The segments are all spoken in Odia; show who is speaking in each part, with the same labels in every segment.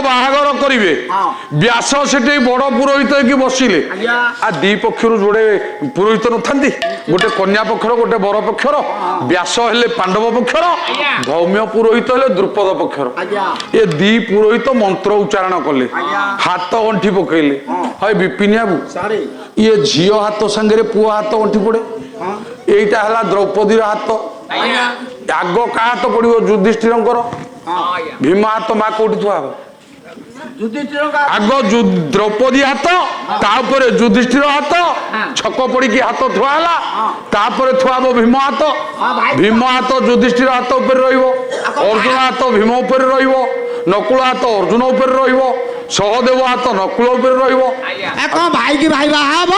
Speaker 1: ବାହାଘର କରିବେ ବ୍ୟାସ ସେଠି ବଡ ପୁରୋହିତ ହେଇକି ବସିଲେ ଆ ଦି ପକ୍ଷରୁ ଯୋଡେ ପୁରୋହିତ ନଥାନ୍ତି ଗୋଟେ କନ୍ୟା ପକ୍ଷର ଗୋଟେ ବର ପକ୍ଷର ବ୍ୟାସ ହେଲେ ପାଣ୍ଡବ ପକ୍ଷର ଧୌମ୍ୟ ପୁରୋହିତ ହେଲେ ଦ୍ରୁପଦ ପକ୍ଷର ଏ ଦି ପୁରୋହିତ ମନ୍ତ୍ର ଉଚ୍ଚାରଣ କଲେ ହାତ ଗଣ୍ଠି ପକେଇଲେ হয় ବିପିନ ବାବୁ ଇଏ ଝିଅ ହାତ ସାଙ୍ଗରେ ପୁଅ ହାତ ଗଣ୍ଠି ପଡେ এইটা ହେଲା ଦ୍ରୌପଦୀର ହାତ ଆଗ କା ହାତ ପଡିବ ଯୁଧିଷ୍ଠିରଙ୍କର ଭୀମ ହାତ ମା କୋଉଠି ଥୁଆ ହବ আগ দ্রৌপদী হাত তারপরে যুধিষ্ঠির হাত ছক পড়িকি হাত থুয়া হলা তারপরে থুয়াব ভীম হাত ভীম হাত যুধিষ্ঠির হাত উপরে রহিব অর্জুন হাত ভীম উপরে রহিব নকুল হাত অর্জুন উপরে রহিব সহদেব হাত নকুল উপরে রহিব
Speaker 2: এখন ভাই কি ভাই বাহা হব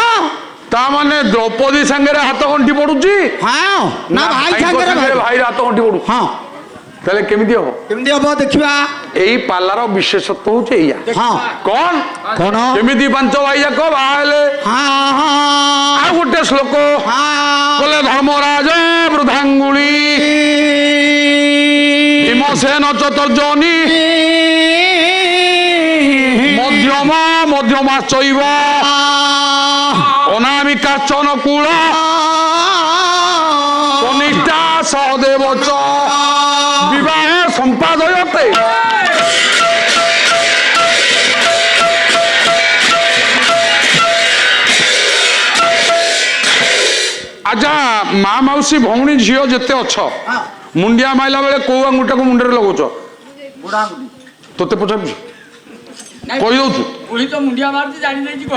Speaker 1: তা মানে দ্রৌপদী সাঙ্গেরে হাত গন্ঠি পড়ুছি
Speaker 2: হ্যাঁ না ভাই সাঙ্গেরে
Speaker 1: ভাই হাত গন্ঠি পড়ু
Speaker 2: হ্যাঁ
Speaker 1: তাহলে কেমিতি হব
Speaker 2: দেখিবা
Speaker 1: এই পাল্লার বিশেষত্ব হচ্ছে এইয়া
Speaker 2: হ্যাঁ
Speaker 1: কোন
Speaker 2: কোন
Speaker 1: কেমিতি পাঁচ ভাই যাক বাহালে
Speaker 2: হ্যাঁ
Speaker 1: আর গোটে শ্লোক বলে ধর্মরাজ বৃদ্ধাঙ্গুলি ভীমসেন চতুর্জনী মধ্যম মধ্যমা চৈব অনামিকা চনকুল কনিষ্ঠা সহদেব চ বিবাহ সম্পাদয়তে আচ্ছা মা মাউসী ভৌণী ঝিও যেতে অছ মুন্ডিয়া মাইলা বেলে কোউ আঙ্গুঠাকে মুন্ডরে লগাউছ তোতে পচারুছি কই দউছু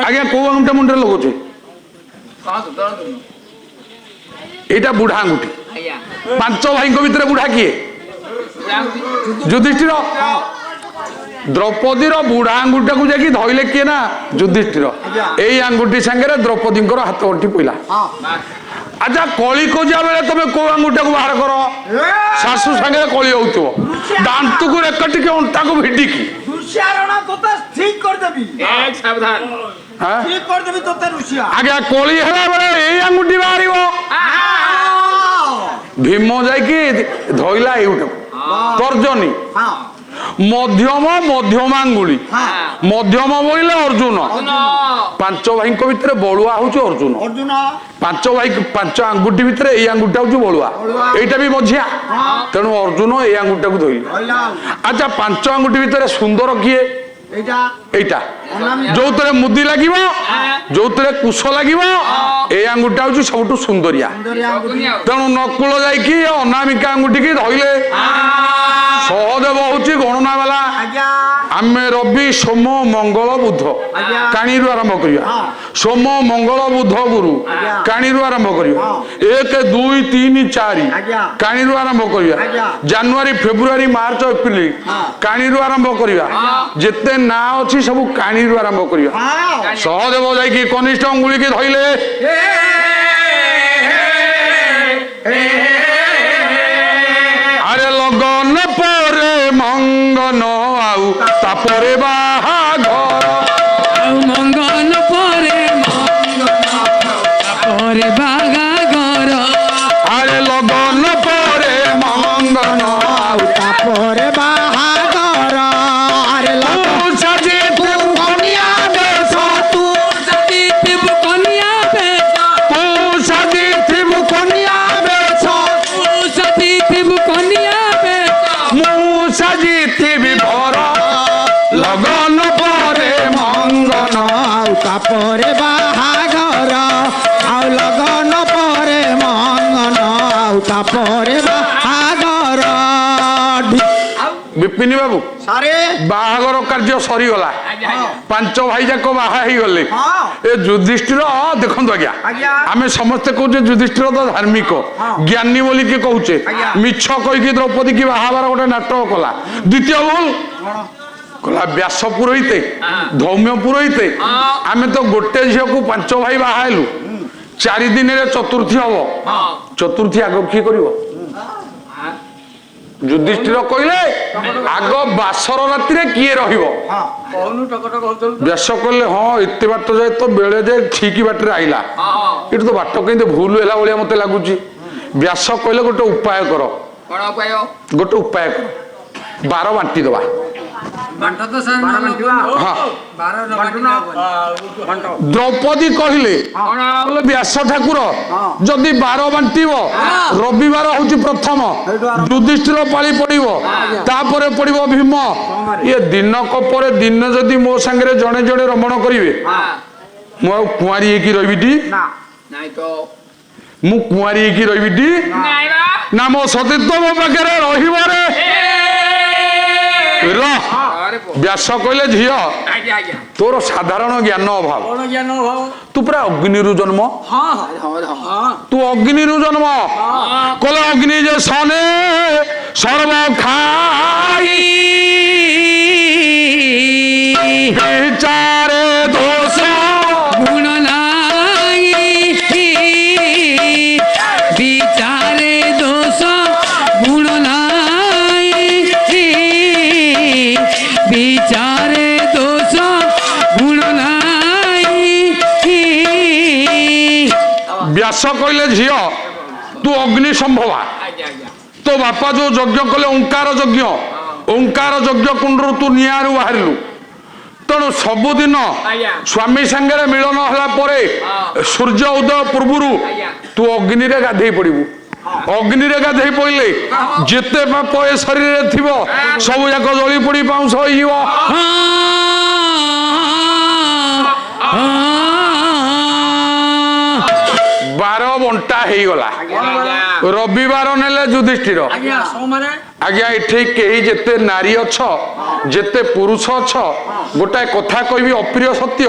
Speaker 1: আজ্ঞা কোউ আঙ্গুঠা মুন্ডরে লগাউছ এইটা বুঢ়া আঙ্গুঠি পাঁচ ভাইଙ୍କ ভিতরে বুঢ়া কিয়ে যুধিষ্ঠির দ্রৌপদীর বুঢ়া আঙ্গুঠিটাকে যাই ধইলে কিয়ে না যুধিষ্ঠির এই আঙ্গুঠি সাঙ্গে দ্রৌপদীঙ্কর হাত গণ্ঠি পইলা আচ্ছা কলি খোঁজা বেলে তুমি কোউ আঙ্গুঠিটাকে বাহার কর শাশু সাঙ্গে কলি হউথিব দান্তকু রেকটিকি অন্টাকু ভিডিকি আগে কলি হেলা বেলে এই আঙ্গুঠি বাহারিব ভীম যাইকি ধইলা এইটাকে তর্জনী মধ্যম মধ্যমাঙ্গুলি মধ্যম বইলে অর্জুন পাঁচ ভাইଙ୍କ ভিতরে বড়ুয়া হচ্ছে অর্জুন পাঁচ ভাই পাঁচ আঙ্গুঠি ভিতরে এই আঙ্গুঠিটা হচ্ছে বড়ুয়া এইটা বি মঝিয়া তেণু অর্জুন এই আঙ্গুঠিটাকে ধইলে আচ্ছা পাঁচ আঙ্গুঠি ভিতরে সুন্দর কিয়ে এইটা যৌথরে মুদি লাগিব যৌথরে কুশ লাগিব এই আঙ্গুঠিটা হচ্ছে সবুঠু সুন্দরিয়া তেণু নকুল যাইকি অনামিকা আঙ্গুঠিকি ধইলে সহদেব হচ্ছে গণনা বেলা আমি রবি সোম মঙ্গল বুধ কাণীরু আরম্ভ করিবা সোম মঙ্গল বুধ গুরু কাণীরু আরম্ভ করিবা 1 2 3 4 কাণীরু আরম্ভ করিবা জানুয়ারি ফেব্রুয়ারি মার্চ এপ্রিল কাণীরু আরম্ভ করিবা যেতে না ଅଛି ସବୁ କାଣୀରୁ ଆରମ୍ଭ କରିବା ସହଦେବ ଯାଇକି କନିଷ୍ଠ ଅଙ୍ଗୁଳିକି ଧଇଲେ ଆରେ ଲଗନ ପରେ ମଙ୍ଗନ ଆଉ ତାପରେ ବାହାଘର
Speaker 3: ଆଉ ମଙ୍ଗନ ପରେ ତାପରେ ବାହାଘର
Speaker 1: ଆରେ ଲଗନ ପରେ ମଙ୍ଗନ ଆଉ
Speaker 2: তারপরে বাহাঘর আরে তারপরে বাহাঘর আউ লগন পরে মঙ্গন আউ তারপরে বাহাঘর
Speaker 1: বিপিন বাবু বাহাঘর কার্য সরিগলা পাঁচ ভাই যাক বাহা হইগলে এ যুধিষ্ঠির দেখন্তু আজ্ঞা আমি সমস্তে কହୁଛେ যুধিষ্ঠির তো ধার্মিক জ্ঞানী বলি কি কହୁଛେ মিছ কইকি দ্রৌপদী কি বাহাবার গোটে নাটক কলা দ্বিতীয় ভুল কলা ব্যাস পুরোহিতে ধৌম্য পুরোহিতে আমি তো গোটে ঝিওকু পাঁচ ভাই বাহা হেলু 4 দিনের চতুর্থী হব চতুর্থী আগ কি করিব যুধিষ্ঠির কইলে আগ বাসর রাত্রে কিয়ে রহিব ব্যাস কইলে হ্যাঁ এতে বাট যাই তো বেড়ে যে ঠিক বাটরে আইলা এটা তো বাট কিন্তু ভুল হেলা ভলিয়া মতে লাগুছি ব্যাস কইলে গোটে উপায় কর গোটে উপায় কর 12 বাঁটি দেবা ହଁ ଦ୍ରୌପଦୀ କହିଲେ ବ୍ୟାସ ଠାକୁର ଯଦି 12 ବାଣ୍ଟିବ ରବିବାର ହଉଛି ପ୍ରଥମ, ଯୁଧିଷ୍ଠିର ପାଳି ପଡିବ, ତାପରେ ପଡିବ ଭୀମ। ଇଏ ଦିନକ ପରେ ଦିନ ଯଦି ମୋ ସାଙ୍ଗରେ ଜଣେ ଜଣେ ରମଣ କରିବେ, ମୁଁ ଆଉ କୁଆଁରୀ ହେଇକି ରହିବିଟି? ମୁଁ କୁଆଁରୀ ହେଇକି ରହିବିଟି? ନା ମୋ ସତୀତ୍ୱ ମୋ ପାଖରେ ରହିବରେ ବ୍ୟାସ କହିଲେ ଝିଅ ତୋର ସାଧାରଣ ଜ୍ଞାନ ଅଭାବ, ତୁ ପୁରା ଅଗ୍ନିରୁ ଜନ୍ମ, ତୁ ଅଗ୍ନିରୁ ଜନ୍ମ। କହିଲେ ଅଗ୍ନି ଯେ ସନେ ସର୍ବ ଖାଇ ବିଚାରେ ଦୋଷ
Speaker 3: গুণ নাই বিচারে দোষ গুণ নাই বিচারে দোষ গুণ নাই
Speaker 1: ବ୍ୟାସ କହିଲେ ଝିଅ ତୁ ଅଗ୍ନି ସମ୍ଭବା, ତୋ ବାପା ଯୋଉ ଯଜ୍ଞ କଲେ ଓଙ୍କାର ଯଜ୍ଞ, ଓଙ୍କାର ଯଜ୍ଞ କୁଣ୍ଡରୁ ତୁ ନିଆଁରୁ ବାହାରିଲୁ। ତେଣୁ ସବୁଦିନ ସ୍ୱାମୀ ସାଙ୍ଗରେ ମିଳନ ହେଲା ପରେ ସୂର୍ଯ୍ୟ ଉଦୟ ପୂର୍ବରୁ ତୁ ଅଗ୍ନିରେ ଗାଧେଇ ପଡିବୁ। ଅଗ୍ନିରେ ଗାଧେଇ ପଡିଲେ ଯେତେ ପାପ ଏ ଶରୀରରେ ଥିବ ସବୁ ଯାକ ଜଳି ପଡି ପାଉଁଶ ହେଇଯିବ। ବାର ବଣ୍ଟା ହେଇଗଲା। ରବିବାର ନେଲେ ଯୁଧିଷ୍ଠିର। ଆଜ୍ଞା ଏଠି କେହି ଯେତେ ନାରୀ ଅଛ, ଯେତେ ପୁରୁଷ ଅଛ, ଗୋଟାଏ କଥା କହିବି ଅପ୍ରିୟ ସତ୍ୟ,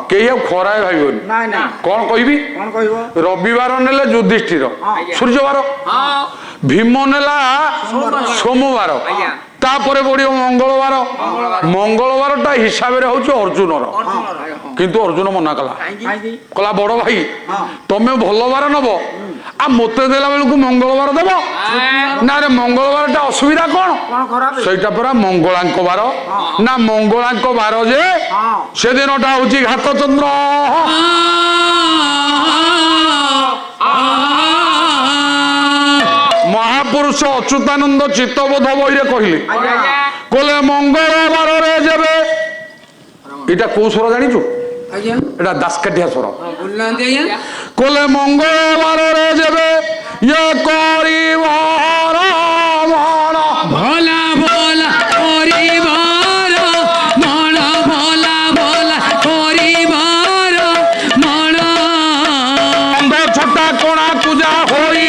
Speaker 1: କେହି ଆଉ ଖରାପ ଭାବିବନି। କଣ କହିବି? ରବିବାର ନେଲେ ଯୁଧିଷ୍ଠିର ସୂର୍ଯ୍ୟବାର, ଭୀମ ନେଲା ସୋମବାର, ତାପରେ ପଡିବ ମଙ୍ଗଳବାର। ମଙ୍ଗଳବାରଟା ହିସାବରେ ହଉଛି ଅର୍ଜୁନର, କିନ୍ତୁ ଅର୍ଜୁନ ମନା କଲା, କହିଲା ବଡ ଭାଇ ତମେ ଭଲ ବାର ନବ, ଆଉ ମତେ ଦେଲା ବେଳକୁ ମଙ୍ଗଳବାର ଦେବ ନା? ରେ ମଙ୍ଗଳବାରଟା ଅସୁବିଧା କଣ? ସେଇଟା ପରା ମଙ୍ଗଳାଙ୍କ ବାର ନା? ମଙ୍ଗଳାଙ୍କ ବାର ଯେ ସେଦିନଟା ହଉଛି ଘାତ ଚନ୍ଦ୍ର। ମହାପୁରୁଷ ଅଚ୍ୟୁତାନନ୍ଦ ଚିତ୍ତବୋଧ ବହିରେ କହିଲେ, କହିଲେ ମଙ୍ଗଳବାରରେ ଯେବେ, ଏଇଟା କୋଉ ସ୍ୱର ଜାଣିଛୁ? ଏଟା ଦାସକାଠିଆ ସ୍ୱର। କହିଲେ ମଙ୍ଗଳବାରରେ ଯେବେ ଇଏ କରିବ
Speaker 3: ভোলা ভোলা করিবার মন, ভোলা ভোলা করিবার মন,
Speaker 1: ছটা কোণা পূজা হই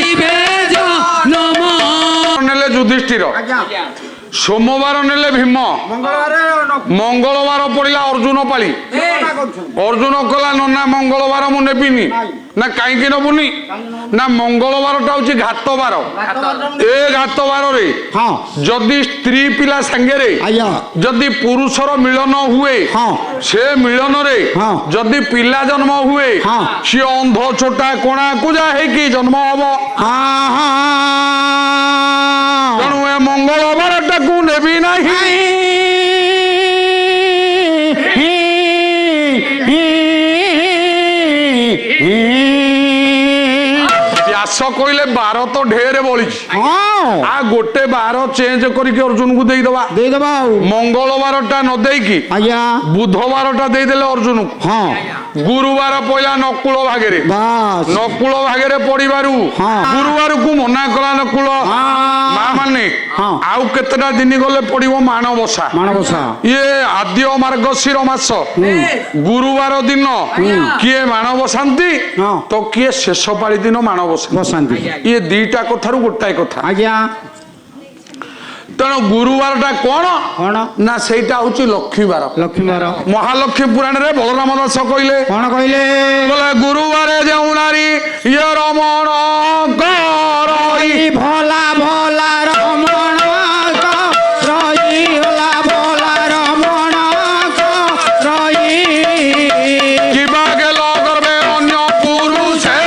Speaker 3: নম
Speaker 1: নেলে যুধিষ্ঠির, সোমবার নেলে ভীম, মঙ্গলবার পড়িলা অর্জুন পাଳି। অর্জুন কলা না মঙ্গলবার মু নেবিনি। না কাইকি নবুনি? না মঙ্গলবারটা হচ্ছে ঘাত বার। এ ঘাত বারে যদি স্ত্রী পিলা সাঙ্গেরে যদি পুরুষর মিলন হুয়ে, সে মিলনরে যদি পিলা জন্ম হুয়ে, সে অন্ধ ছোটা কোণা কুজা ହେଇକି জন্ম হব। তেণু এ মঙ্গলবারটাକୁ নেবি ନାହିଁ। ବ୍ୟାସ କହିଲେ ବାର ତ ଢେରେ ବଳିଛି, ଆଉ ଗୋଟେ ବାର ଚେଞ୍ଜ କରିକି ଅର୍ଜୁନକୁ ଦେଇଦବା। ମଙ୍ଗଳବାରଟା ନ ଦେଇକି ବୁଧବାରଟା ଦେଇଦେଲେ ଅର୍ଜୁନକୁ। ଗୁରୁବାର ପଇଲା ନକୁଳ ଭାଗରେ, ନକୁଳ ଭାଗରେ ପଡିବାରୁ ଗୁରୁବାରକୁ ମନା କଲା ନକୁଳ। ମା ମାନେ ଆଉ କେତେଟା ଦିନ ଗଲେ ପଡିବ ମାଣବସା। ଇଏ ଆଦ୍ୟ ମାର୍ଗଶିର ମାସ ଗୁରୁବାର ଦିନ କିଏ ମାଣ ବସାନ୍ତି ତ କିଏ ଶେଷ ପାଳି ଦିନ ମାଣ ବସାନ୍ତି। ଇଏ ଦିଟା କଥାରୁ ଗୋଟାଏ କଥା। ତେଣୁ ଗୁରୁବାରଟା କଣ ନା ସେଇଟା ହଉଛି ଲକ୍ଷ୍ମୀବାର। ମହାଲକ୍ଷ୍ମୀ ପୁରାଣରେ ବଳରାମ ଦାସ କହିଲେ, କଣ କହିଲେ? ଗୁରୁବାରେ ଯେଉଁ ନାରୀ ଇଏ ରମଣ କରଇ,
Speaker 2: ଭୋଲା ଭୋଲା ରମଣ କରଇ, ଭୋଲା ଭୋଲା ରମଣ କରଇ,
Speaker 1: କିବା ଗେଲ করবে অন্য পুরুষে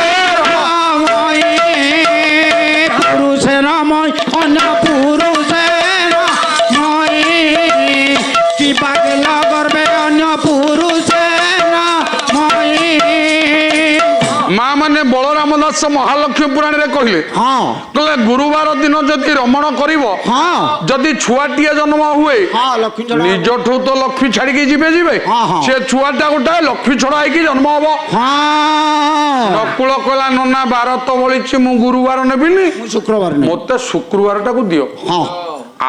Speaker 2: পুরুষের মই অন্য পুরুষের মই, কিবা গেল করবে অন্য পুরুষের মই।
Speaker 1: ମା ମାନେ ବଳରାମ ଦାସ ମହାଲକ୍ଷ୍ମୀ ପୁରାଣରେ କହିଲେ
Speaker 2: ହଁ
Speaker 1: କହିଲେ ଗୁରୁବାର ଦିନ ଯଦି ରମଣ କରିବ
Speaker 2: ହଁ
Speaker 1: ଯଦି ଛୁଆଟିଏ ଜନ୍ମ ହୁଏ
Speaker 2: ହଁ ଲକ୍ଷ୍ମୀ ଚଢା
Speaker 1: ନିଜଠୁ ତ ଲକ୍ଷ୍ମୀ ଛାଡିକି ଯିବେ
Speaker 2: ହଁ, ହଁ।
Speaker 1: ସେ ଛୁଆଟା ଗୋଟାଏ ଲକ୍ଷ୍ମୀ ଛଡା ହେଇକି ଜନ୍ମ ହବ।
Speaker 2: ହଁ
Speaker 1: ନକୁଳ କହିଲା ନନା ବାର ତ ବଳିଛି ମୁଁ ଗୁରୁବାର ନେବିନି
Speaker 2: ମୁଁ ଶୁକ୍ରବାର ନେବି।
Speaker 1: ମତେ ଶୁକ୍ରବାର ଟାକୁ ଦିଅ।
Speaker 2: ହଁ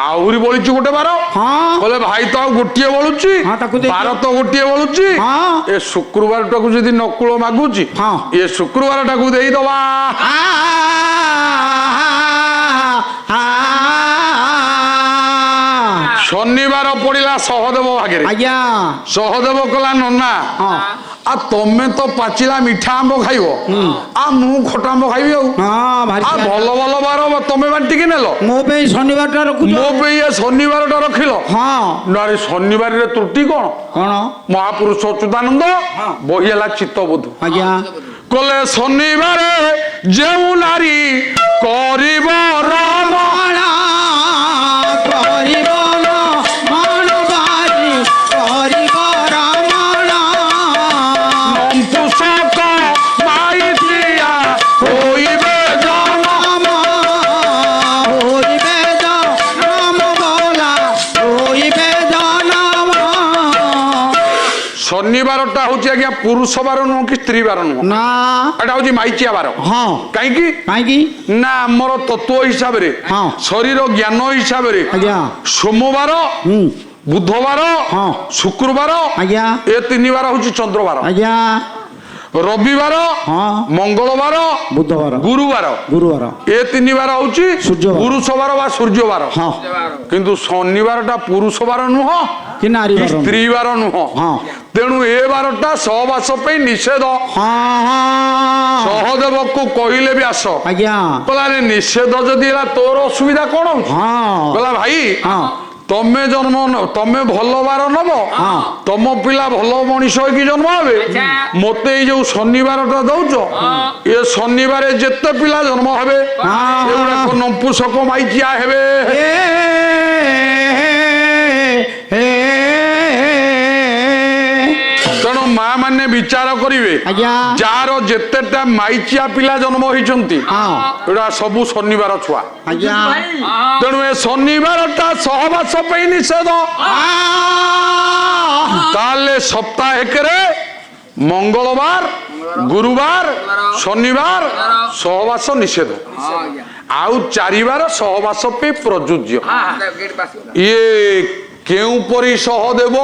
Speaker 1: ଆହୁରି ବଳିଛି ଗୋଟେ ବାର
Speaker 2: ହଁ
Speaker 1: କହିଲେ ଭାଇ ତ ଆଉ ଗୋଟିଏ ବଳୁଛି
Speaker 2: ହଁ, ତାକୁ ଦେଇଦିଅ।
Speaker 1: ବାର ତ ଗୋଟିଏ ବଳୁଛି
Speaker 2: ହଁ।
Speaker 1: ଏ ଶୁକ୍ରବାର ଟାକୁ ଯଦି ନକୁଳ ମାଗୁଛି
Speaker 2: ହଁ।
Speaker 1: ଏ ଶୁକ୍ରବାର ଟାକୁ ଦେଇଦବା। ଶନିବାର ପଡିଲା ସହଦେବ ଭାଗରେ
Speaker 2: ଆଜ୍ଞା
Speaker 1: ସହଦେବ କହିଲା ନନା
Speaker 2: ହଁ
Speaker 1: ଆଉ ତମେ ତ ପାଚିଲା ମିଠା ଆମ୍ବ ଖାଇବ ଆଉ ମୁଁ ଖଟା ଆମ୍ବ ଖାଇବି ଆଉ
Speaker 2: ହଁ ଭାରି
Speaker 1: ଆଉ ଭଲ ଭଲ ବାର ତମେ ବାଣ୍ଟିକି ନେଲ
Speaker 2: ମୋ ପାଇଁ ଶନିବାରଟା ରଖୁଛ
Speaker 1: ମୋ ପାଇଁ ଏ ଶନିବାର ଟା ରଖିଲ
Speaker 2: ହଁ
Speaker 1: ନାରେ ଶନିବାରରେ ତ୍ରୁଟି କଣ
Speaker 2: କଣ
Speaker 1: ମହାପୁରୁଷ ଅଚ୍ୟୁତାନନ୍ଦ ବହି ହେଲା ଚିତ୍ତବୋଧ
Speaker 2: ଆଜ୍ଞା
Speaker 1: କଲେ ଶନିବାର ଯେଉଁ ନାରୀ କରିବ ରାମ
Speaker 2: କରିବ ମନ ବାରି କରିବ ରମଣ
Speaker 1: ଅଙ୍କୁଶକ ମାଇତ୍ରିଆ ହୋଇବେ ଜନମ
Speaker 2: ହୋଇବେ ଜନମ ବୋଲା ହୋଇବେ ଜନମ
Speaker 1: ଶନିବାରଟା ହଉଛି ଆଜ୍ଞା ପୁରୁଷ ବାର ନୁହଁ କି ସ୍ତ୍ରୀ ବାର ନୁହଁ
Speaker 2: ନା
Speaker 1: ଏଟା ହଉଛି ମାଇଚିଆ ବାର
Speaker 2: ହଁ
Speaker 1: କାହିଁକି
Speaker 2: କାହିଁକି
Speaker 1: ନା ଆମର ତତ୍ଵ ହିସାବରେ
Speaker 2: ହଁ।
Speaker 1: ଶରୀର ଜ୍ଞାନ ହିସାବରେ
Speaker 2: ଆଜ୍ଞା
Speaker 1: ସୋମବାର
Speaker 2: ହୁଁ
Speaker 1: ବୁଧବାର
Speaker 2: ହଁ।
Speaker 1: ଶୁକ୍ରବାର
Speaker 2: ଆଜ୍ଞା
Speaker 1: ଏ ତିନି ବାର ହଉଛି ଚନ୍ଦ୍ରବାର
Speaker 2: ଆଜ୍ଞା
Speaker 1: ରବିବାର
Speaker 2: ହଁ
Speaker 1: ମଙ୍ଗଳବାର
Speaker 2: ବୁଧବାର
Speaker 1: ଗୁରୁବାର
Speaker 2: ଗୁରୁବାର
Speaker 1: ଏ ତିନି ବାର ହଉଛି
Speaker 2: ସୂର୍ଯ୍ୟବାର।
Speaker 1: ପୁରୁଷ ବାର ବା ସୂର୍ଯ୍ୟ ବାର
Speaker 2: ହଁ
Speaker 1: କିନ୍ତୁ ଶନିବାର ଟା ପୁରୁଷ ବାର ନୁହଁ
Speaker 2: କି ନାରୀ
Speaker 1: କି
Speaker 2: ବାର
Speaker 1: ସ୍ତ୍ରୀ ବାର ନୁହଁ
Speaker 2: ହଁ
Speaker 1: ତେଣୁ ଏ ବାରଟା ସହବାସ ପାଇଁ ନିଷେଧ।
Speaker 2: ହଁ ହଁ
Speaker 1: ସହଦେବକୁ କହିଲେ ବି ଆସ
Speaker 2: ଆଜ୍ଞା
Speaker 1: କହିଲା ରେ ନିଷେଧ ଯଦି ହେଲା ତୋର ଅସୁବିଧା କଣ ହଉଛି
Speaker 2: ହଁ
Speaker 1: କହିଲା ଭାଇ
Speaker 2: ହଁ
Speaker 1: ତମେ ଜନ୍ମ ତମେ ଭଲ ବାର ନବ
Speaker 2: ହଁ।
Speaker 1: ତମ ପିଲା ଭଲ ମଣିଷ ହେଇକି ଜନ୍ମ ହେବେ ମତେ ଏଇ ଯୋଉ ଶନିବାରଟା ଦଉଛ ଏ ଶନିବାରେ ଯେତେ ପିଲା ଜନ୍ମ ହେବେ
Speaker 2: ହଁ।
Speaker 1: ଏଗୁଡାକ ନପୁଂସକ ମାଇଚିଆ ହେବେ। ତେଣୁ ମା ମାନେ ବିଚାର କରିବେ
Speaker 2: ଆଜ୍ଞା
Speaker 1: ଯାହାର ଯେତେଟା ମାଇଚିଆ ପିଲା ଜନ୍ମ ହେଇଛନ୍ତି
Speaker 2: ହଁ
Speaker 1: ଏଗୁଡା ସବୁ ଶନିବାର ଛୁଆ
Speaker 2: ଆଜ୍ଞା
Speaker 1: ତେଣୁ ଏ ଶନିବାରଟା ସହବାସ ପାଇଁ ନିଷେଧ। ତାହେଲେ ସପ୍ତାହକରେ ମଙ୍ଗଳବାର ଗୁରୁବାର ଶନିବାର ସହବାସ ନିଷେଧ ଆଉ ଚାରିବାର ସହବାସ ପାଇଁ ପ୍ରଯୁଜ୍ୟ। ଇଏ କେଉଁପରି ସହଦେବ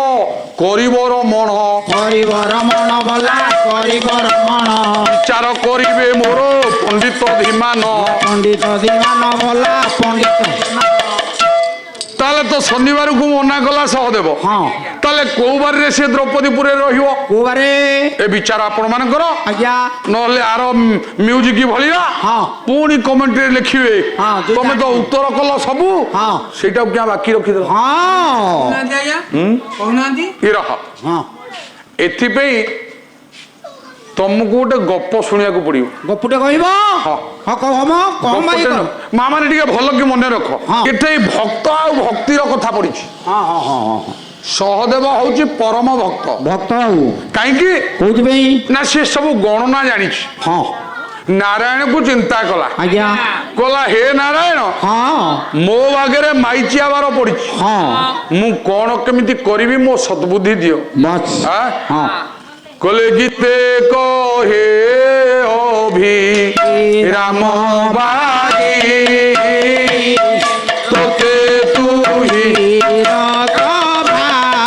Speaker 1: କରିବ ରମଣ
Speaker 2: କରିବ ରମଣ ବଲା କରିବ ରମଣ
Speaker 1: ବିଚାର କରିବେ ମୋର ପଣ୍ଡିତ ଧୀମାନ।
Speaker 2: ପଣ୍ଡିତ ଦିମାନ ବଲା ପଣ୍ଡିତ
Speaker 1: ତାହେଲେ ତ ଶନିବାରକୁ ମନା କଲା ସହଦେବ
Speaker 2: ହଁ
Speaker 1: ତାହେଲେ କୋଉ ବାରରେ ସେ ଦ୍ରୌପଦୀପୁରରେ ରହିବ
Speaker 2: କୋବାରେ
Speaker 1: ଏ ବିଚାର ଆପଣ ମାନଙ୍କର
Speaker 2: ଆଜ୍ଞା
Speaker 1: ନହେଲେ ଆର ମ୍ୟୁଜିକ ଭଳିଆ
Speaker 2: ହଁ
Speaker 1: ପୁଣି କମେଣ୍ଟରେ ଲେଖିବେ
Speaker 2: ହଁ,
Speaker 1: ତମେ ତ ଉତ୍ତର କଲ ସବୁ
Speaker 2: ହଁ
Speaker 1: ସେଇଟାକୁ କିଆ ବାକି ରଖିଦେଲ
Speaker 2: ହଁ
Speaker 3: କହୁନାହାନ୍ତି
Speaker 1: କି ରହ
Speaker 2: ହଁ
Speaker 1: ଏଥିପାଇଁ ତମକୁ ଗୋଟେ ଗପ ଶୁଣିବାକୁ ପଡିବ।
Speaker 2: ଗପୁଟେ କହିବ
Speaker 1: ହଁ।
Speaker 2: ହଁ କହ କହ ଭାଇ କହ
Speaker 1: ମା ମାନେ ଟିକେ ଭଲ କି ମନେ ରଖ
Speaker 2: ହଁ।
Speaker 1: ଏଠି ଭକ୍ତ ଆଉ ଭକ୍ତିର କଥା ପଡିଛି।
Speaker 2: ହଁ ହଁ ହଁ ହଁ
Speaker 1: ସହଦେବ ହଉଛି ପରମ ଭକ୍ତ
Speaker 2: ଭକ୍ତ ଆଉ
Speaker 1: କାହିଁକି
Speaker 2: କୋଉଥିପାଇଁ
Speaker 1: ନା ସେ ସବୁ ଗଣନା ଜାଣିଛି
Speaker 2: ହଁ
Speaker 1: ନାରାୟଣକୁ ଚିନ୍ତା କଲା
Speaker 2: ଆଜ୍ଞା
Speaker 1: କହିଲା ହେ ନାରାୟଣ
Speaker 2: ହଁ
Speaker 1: ମୋ ଆଗରେ ମାଇଚିଆ ବାର ପଡିଛି
Speaker 2: ହଁ
Speaker 1: ମୁଁ କଣ କେମିତି କରିବି ମୋ ସଦ୍ବୁଦ୍ଧି ଦିଅ।
Speaker 2: ବସ୍
Speaker 1: ଆଁ?
Speaker 2: ହଁ
Speaker 1: କହିଲେ ଗୀତେ କହେ ଅଭି ରାମ ବାଇ ତୋତେ ତୁହି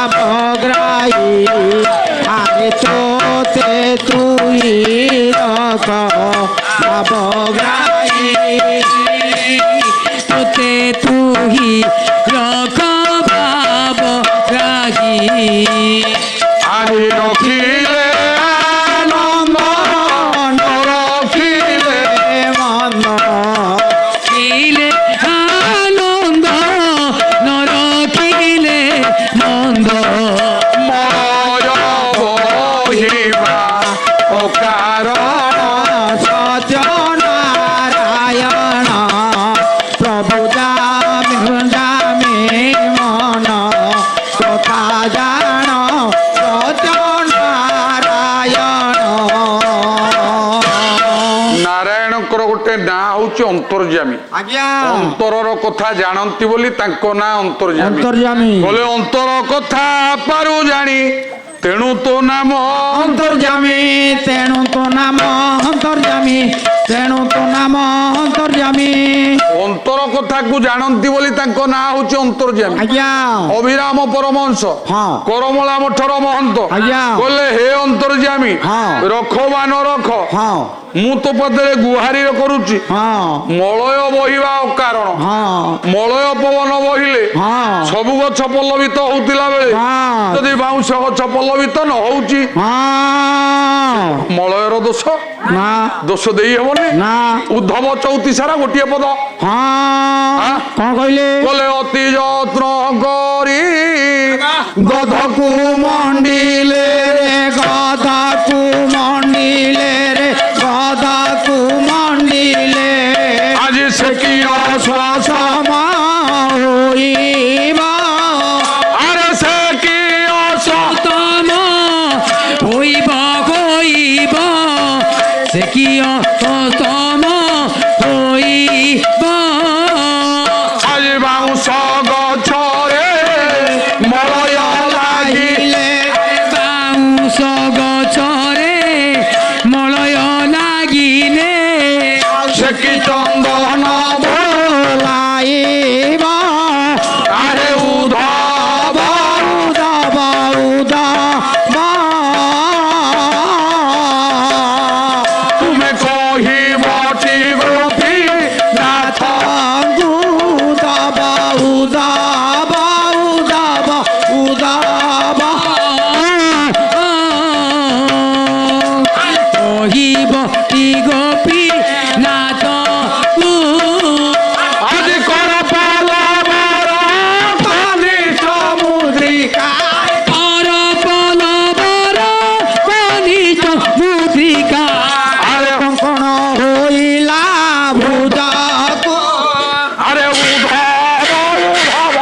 Speaker 2: ভাবগ্রাহী আরে তোতে তুই রক ভাবগ্রাহী
Speaker 3: তোতে তুহি রখ ভাব রাগী
Speaker 1: আনি রখিলে আনন্দ রখিলে
Speaker 2: মন
Speaker 3: খিলে আনন্দ নরখিলে মন্দ
Speaker 1: ময় বহিবা অকারণ
Speaker 2: সত্য নারায়ণ প্রভু জামে জামে মন কথা জান সত্য নারায়ণ
Speaker 1: ନାରାୟଣଙ୍କର ଗୋଟେ ନାଁ ହଉଛି ଅନ୍ତର୍ଯାମୀ।
Speaker 2: ଆଜ୍ଞା
Speaker 1: ଅନ୍ତରର କଥା ଜାଣନ୍ତି ବୋଲି ତାଙ୍କ ନାଁ ଅନ୍ତର୍ଯାମୀ।
Speaker 2: ଅନ୍ତର୍ଯାମୀ
Speaker 1: ବୋଲେ ଅନ୍ତର କଥା ପାରୁ ଜାଣି ତେଣୁ ତୋ ନାମ
Speaker 2: ଅନ୍ତର୍ଯାମୀ ତେଣୁ ତୋ ନାମ ଅନ୍ତର୍ଯାମୀ ତେଣୁ ତୋ ନାମ ଅନ୍ତର୍ଯାମୀ।
Speaker 1: ଅନ୍ତର କଥାକୁ ଜାଣନ୍ତି ବୋଲି ତାଙ୍କ ନାଁ ହଉଛି ଅନ୍ତର୍ଯାମୀ।
Speaker 2: ଆଜ୍ଞା
Speaker 1: ଅଭିରାମ ପରମହଂସ
Speaker 2: ହଁ।
Speaker 1: କରମଳା ମଠର ମହନ୍ତ
Speaker 2: ଆଜ୍ଞା।
Speaker 1: କହିଲେ ହେ ଅନ୍ତର୍ଯାମୀ
Speaker 2: ହଁ।
Speaker 1: ରଖ ବା ନ ରଖ
Speaker 2: ହଁ
Speaker 1: ମୁଁ ତୋ ପଦରେ ଗୁହାରି କରୁଛି।
Speaker 2: ହଁ
Speaker 1: ମଳୟ ବହିବା ଅକାରଣ
Speaker 2: ହଁ
Speaker 1: ମଳୟ ପବନ ବହିଲେ
Speaker 2: ହଁ
Speaker 1: ସବୁ ଗଛ ପଲ୍ଲବିତ ହଉଥିଲା ବେଳେ
Speaker 2: ହଁ।
Speaker 1: ଯଦି ବାଉଁଶ ଗଛ ପଲ୍ଲବିତ ନ ହଉଛି
Speaker 2: ହଁ
Speaker 1: ମଳୟର ଦୋଷ
Speaker 2: ନା
Speaker 1: ଦୋଷ ଦେଇ ହବନି।
Speaker 2: ନା
Speaker 1: ଉଦ୍ଧବ ଚଉତି ସାରା ଗୋଟିଏ ପଦ
Speaker 2: ହଁ କଣ କହିଲେ
Speaker 1: କହିଲେ ଅତି ଯତ୍ନ କରି
Speaker 2: ଗଧକୁ ମଣ୍ଡିଲେ ରେ ଗଧକୁ ମଣ୍ଡିଲେ ରେ ଗଧକୁ ମଣ୍ଡିଲେ
Speaker 1: ଆଜି ସେ କି
Speaker 2: ସମ ହୋଇବ
Speaker 1: ଆରେ ସେ କି
Speaker 3: তম হইব হইব সে কি তম হইব
Speaker 1: আଜି বাউঁশ গছরে মলয় লাগিলে
Speaker 3: বাউঁশ গছরে মলয় লাগিলে
Speaker 1: সে কি চন্দন
Speaker 2: লাইব
Speaker 1: আরে উদ্ধব
Speaker 2: উদব উদব
Speaker 1: তুমি কহিব গোপী নাথ
Speaker 2: উদব উদব উদব উদব
Speaker 3: কহিব তি গোপী নাথ
Speaker 1: আজ কর পালবর কালি সমুদ্রিকা
Speaker 3: পর পলবর কনিষ্ঠ মুদ্রিকা
Speaker 1: আরে
Speaker 2: কঙ্কণ হইলা ভূতকু
Speaker 1: আরে উদ্ধব উদ্ধব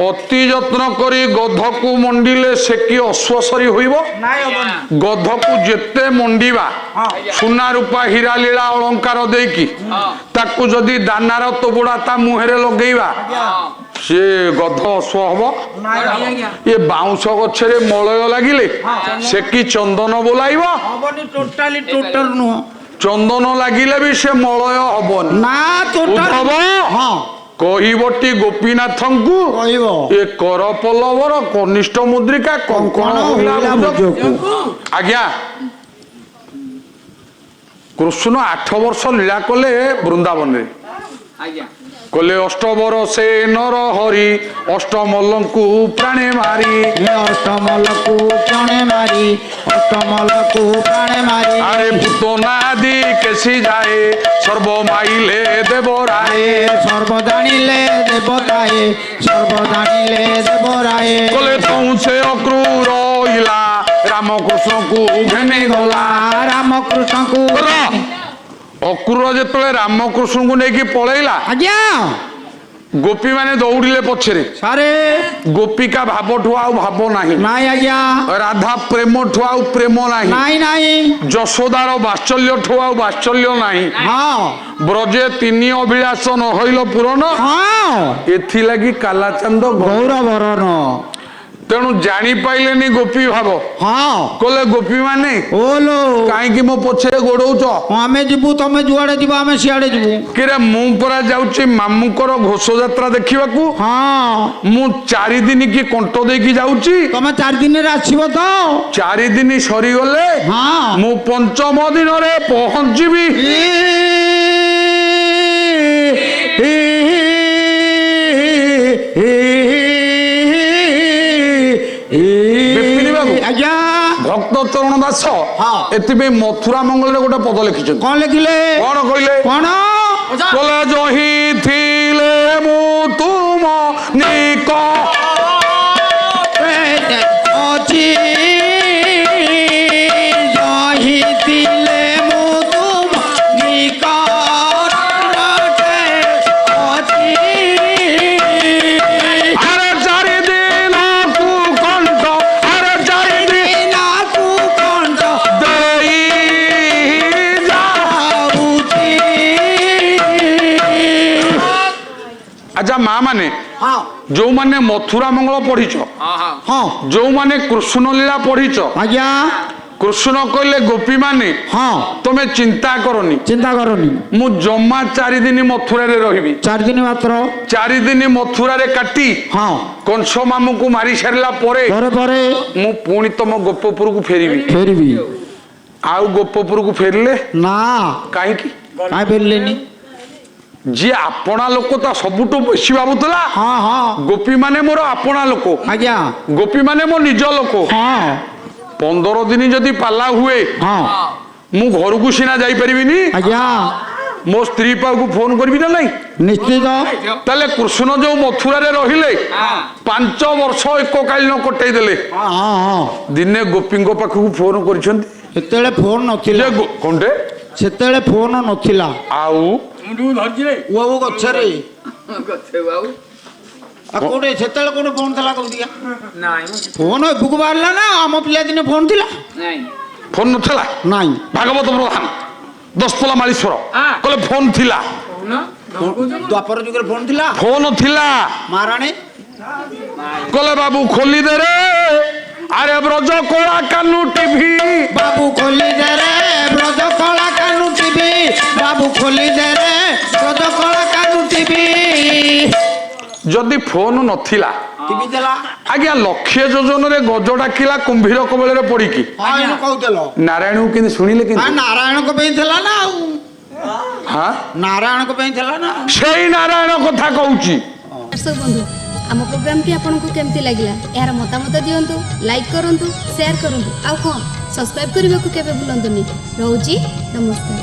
Speaker 1: অতি যত্ন করি গধকু মন্ডিলে সে কি অশ্বসরী হইব। গধকু যেতে মন্ডিবা সুনা রূপা হীরা লীলা অলঙ্কার ଦେଇକି ତାକୁ ଯଦି ଦାନାର ତୋବୁଡା ତା ମୁହଁରେ ଲଗେଇବା ସେ ଗଧ ଅଶ୍ଵ ହବ। ଏ ବାଉଁଶ ଗଛରେ ମଳୟ ଲାଗିଲେ ସେ କି ଚନ୍ଦନ ବୋଲାଇବ।
Speaker 2: ହବନି ଟୋଟାଲି ଟୋଟାଲ ନୁହଁ
Speaker 1: ଚନ୍ଦନ ଲାଗିଲେ ବି ସେ ମଳୟ ହବନି।
Speaker 2: ନା ଟୋଟାଲ
Speaker 1: ଉଦ୍ଧବ
Speaker 2: ହଁ
Speaker 1: କହିବଟି ଗୋପୀନାଥଙ୍କୁ
Speaker 2: କହିବ
Speaker 1: ଏ କର ପଲ୍ଲବର କନିଷ୍ଠ ମୁଦ୍ରିକା କଙ୍କଣ
Speaker 2: ହଇଲା ଭୁଜକୁ
Speaker 1: ଆଜ୍ଞା କୃଷ୍ଣ 8 ବର୍ଷ ଲୀଳା କଲେ ବୃନ୍ଦାବନରେ କଲେ ଅଷ୍ଟବର ସେ ନର ହରି ଅଷ୍ଟମଲ୍ଲଙ୍କୁ ପ୍ରାଣେ ମାରି
Speaker 2: ଅଷ୍ଟମଲକୁ ପ୍ରାଣେ ମାରି ଅଷ୍ଟମଲକୁ ପ୍ରାଣେ ମାରି
Speaker 1: ଆରେ ପୁତନାଦି କେସି ଯାଏ ସର୍ବ ମାଇଲେ ଦେବରାଏ
Speaker 2: ସର୍ବ ଜାଣିଲେ ଦେବତାଏ ସର୍ବ ଜାଣିଲେ ଦେବରାଏ
Speaker 1: କଲେ ତୁ ସେ ଅକ୍ରୂର ଇଲା ରାମକୃଷ୍ଣଙ୍କୁ ଘେନି ଗଲା।
Speaker 2: ରାମକୃଷ୍ଣଙ୍କୁ
Speaker 1: ଅକ୍ରୂର ଯେତେବେଳେ ରାମକୃଷ୍ଣଙ୍କୁ ନେଇକି ପଳେଇଲା
Speaker 2: ଆଜ୍ଞା
Speaker 1: ଗୋପୀ ମାନେ ଦୌଡ଼ିଲେ ପଛରେ।
Speaker 2: ସାରେ
Speaker 1: ଗୋପିକା ଭାବଠୁ ଆଉ ଭାବ ନାହିଁ
Speaker 2: ନାଇଁ ଆଜ୍ଞା
Speaker 1: ରାଧା ପ୍ରେମଠୁ ଆଉ ପ୍ରେମ ନାହିଁ
Speaker 2: ନାଇଁ ନାଇଁ
Speaker 1: ଯଶୋଦାର ବାତ୍ସଲ୍ୟଠୁ ଆଉ ବାତ୍ସଲ୍ୟ ନାହିଁ।
Speaker 2: ହଁ
Speaker 1: ବ୍ରଜେ 3 ଅଭିଳାଷ ନ ହଇଲ ପୂରଣ
Speaker 2: ହଁ
Speaker 1: ଏଥିଲାଗି କାଲାଚାନ୍ଦ
Speaker 2: ଗୌରବରଣ
Speaker 1: ତେଣୁ ଜାଣିପାଇଲେନି ଗୋପୀ ଭାବ।
Speaker 2: ହଁ
Speaker 1: କହିଲେ ଗୋପୀ ମାନେ
Speaker 2: ଓଲୋ
Speaker 1: କାହିଁକି ମୋ ପଛରେ ଗୋଡଉଛ।
Speaker 2: ଆମେ ଯିବୁ ତମେ ଯୁଆଡେ ଯିବ ଆମେ ସିଆଡେ ଯିବୁ
Speaker 1: କିରେ ମୁଁ ପରା ଯାଉଛି ମାମୁଙ୍କର ଘୋଷଯାତ୍ରା ଦେଖିବାକୁ।
Speaker 2: ହଁ
Speaker 1: ମୁଁ 4 ଦିନ କି କଣ୍ଟ ଦେଇକି ଯାଉଛି।
Speaker 2: ତମେ 4 ଦିନରେ ଆସିବ ତ
Speaker 1: 4 ଦିନ ସରିଗଲେ
Speaker 2: ହଁ
Speaker 1: ମୁଁ 5ମ ଦିନରେ ପହଞ୍ଚିବି। ବିପିନ ବାବୁ
Speaker 2: ଆଜ୍ଞା
Speaker 1: ଭକ୍ତ ଚରଣ ଦାସ
Speaker 2: ହଁ।
Speaker 1: ଏଥିପାଇଁ ମଥୁରା ମଙ୍ଗଳରେ ଗୋଟେ ପଦ ଲେଖିଛନ୍ତି।
Speaker 2: କଣ ଲେଖିଲେ
Speaker 1: କଣ କହିଲେ
Speaker 2: କଣ
Speaker 1: କହିଲେ ଜହି ଥିଲେ ମୁଁ ତୁମ আচ্ছা মা মানে
Speaker 2: ହଁ
Speaker 1: ଯୋଉମାନେ ମଥୁରା ମଙ୍ଗଳ ପଢିଛ
Speaker 2: ହଁ
Speaker 1: ଯୋଉମାନେ କୃଷ୍ଣ ଲୀଳା ପଢିଛ
Speaker 2: ଆଜ୍ଞା
Speaker 1: କୃଷ୍ଣ କହିଲେ ଗୋପୀ ମାନେ
Speaker 2: ହଁ
Speaker 1: ତମେ ଚିନ୍ତା କରନି
Speaker 2: ଚିନ୍ତା କରନି
Speaker 1: ମୁଁ ଜମା 4 ଦିନ ମଥୁରାରେ ରହିବି
Speaker 2: 4 ଦିନ ମାତ୍ର
Speaker 1: 4 ଦିନ ମଥୁରାରେ କାଟି
Speaker 2: ହଁ
Speaker 1: କଂସ ମାମୁକୁ ମାରି ସାରିଲା ପରେ
Speaker 2: ପରେ ପରେ
Speaker 1: ମୁଁ ପୁଣି ତମ ଗୋପପୁରକୁ ଫେରିବି
Speaker 2: ଫେରିବି
Speaker 1: ଆଉ ଗୋପପୁରକୁ ଫେରିଲେ
Speaker 2: ନା
Speaker 1: କାହିଁକି
Speaker 2: କାଇଁ ଫେରିଲେନି
Speaker 1: ଯିଏ ଆପଣା ଲୋକ ତା ସବୁଠୁ ବେଶୀ ଭାବୁଥିଲା
Speaker 2: ହଁ ହଁ
Speaker 1: ଗୋପୀ ମାନେ ମୋର ଆପଣା ଲୋକ
Speaker 2: ଆଜ୍ଞା
Speaker 1: ଗୋପୀ ମାନେ ମୋ ନିଜ ଲୋକ
Speaker 2: ହଁ
Speaker 1: 15 ଦିନ ଯଦି ପାଲା ହୁଏ
Speaker 2: ହଁ
Speaker 1: ମୁଁ ଘରକୁ ସିନା ଯାଇପାରିବିନି
Speaker 2: ଆଜ୍ଞା
Speaker 1: ମୋ ସ୍ତ୍ରୀ ପାଖକୁ ଫୋନ କରିବି ନା ନାଇଁ
Speaker 2: ନିଶ୍ଚିତ
Speaker 1: ତାହେଲେ କୃଷ୍ଣ ଯୋଉ ମଥୁରାରେ ରହିଲେ 5 ବର୍ଷ ଏକକାଳୀନ କଟେଇ ଦେଲେ
Speaker 2: ହଁ ହଁ ହଁ
Speaker 1: ଦିନେ ଗୋପୀଙ୍କ ପାଖକୁ ଫୋନ କରିଛନ୍ତି
Speaker 2: ସେତେବେଳେ ଫୋନ ନଥିଲା
Speaker 1: କଣଟେ
Speaker 2: ସେତେବେଳେ ଫୋନ ନଥିଲା
Speaker 1: ଆଉ
Speaker 2: ବାବୁ ଗଛରେ କୋଉଠି ସେତେବେଳେ କୋଉଠି ଫୋନ ଥିଲା କହୁଦିଆ ଫୋନ ଏବୁକୁ ବାହାରିଲା ନା ଆମ ପିଲାଦିନେ ଫୋନ ଥିଲା
Speaker 1: ଫୋନ ନଥିଲା
Speaker 2: ନାଇଁ
Speaker 1: ଭାଗବତ ପ୍ରଧାନ ଦଶପଲା ମାଳୀଶ୍ୱର କହିଲେ ଫୋନ ଥିଲା
Speaker 2: ଦ୍ୱାପର ଯୁଗରେ ଫୋନ ଥିଲା
Speaker 1: ଫୋନ ଥିଲା
Speaker 2: ମହାରାଣୀ
Speaker 1: କହିଲେ ବାବୁ ଖୋଲିଦେ ରେ ଆରେ ବ୍ରଜ କଳା କାନୁ ଟିଭି
Speaker 2: ବାବୁ ଖୋଲି ଦେ ରେ ବ୍ରଜ କଳା କାନୁ ଟିଭି ବାବୁ ଖୋଲି ଦେ ରେ ବ୍ରଜ କଳା କାନୁ ଟିଭି
Speaker 1: ଯଦି ଫୋନ ନଥିଲା
Speaker 2: ଟିଭି ଥିଲା
Speaker 1: ଆଜ୍ଞା ଲକ୍ଷେ ଯୋଜନରେ ଗଜ ଡାକିଲା କୁମ୍ଭୀର କବଳରେ ପଡିକି
Speaker 2: ହଁ କହୁଥିଲ
Speaker 1: ନାରାୟଣକୁ କେମିତି ଶୁଣିଲେ କେମିତି
Speaker 2: ନାରାୟଣଙ୍କ ପାଇଁ ଥିଲା ନା ଆଉ
Speaker 1: ହଁ
Speaker 2: ନାରାୟଣଙ୍କ ପାଇଁ ଥିଲା ନା
Speaker 1: ସେଇ ନାରାୟଣ କଥା କହୁଛି
Speaker 4: ଦର୍ଶକ ବନ୍ଧୁ ଆମ ପ୍ରୋଗ୍ରାମଟି ଆପଣଙ୍କୁ କେମିତି ଲାଗିଲା ଏହାର ମତାମତ ଦିଅନ୍ତୁ ଲାଇକ୍ କରନ୍ତୁ ସେୟାର କରନ୍ତୁ ଆଉ ହଁ ସବସ୍କ୍ରାଇବ୍ କରିବାକୁ କେବେ ଭୁଲନ୍ତୁନି ରହୁଛି ନମସ୍କାର।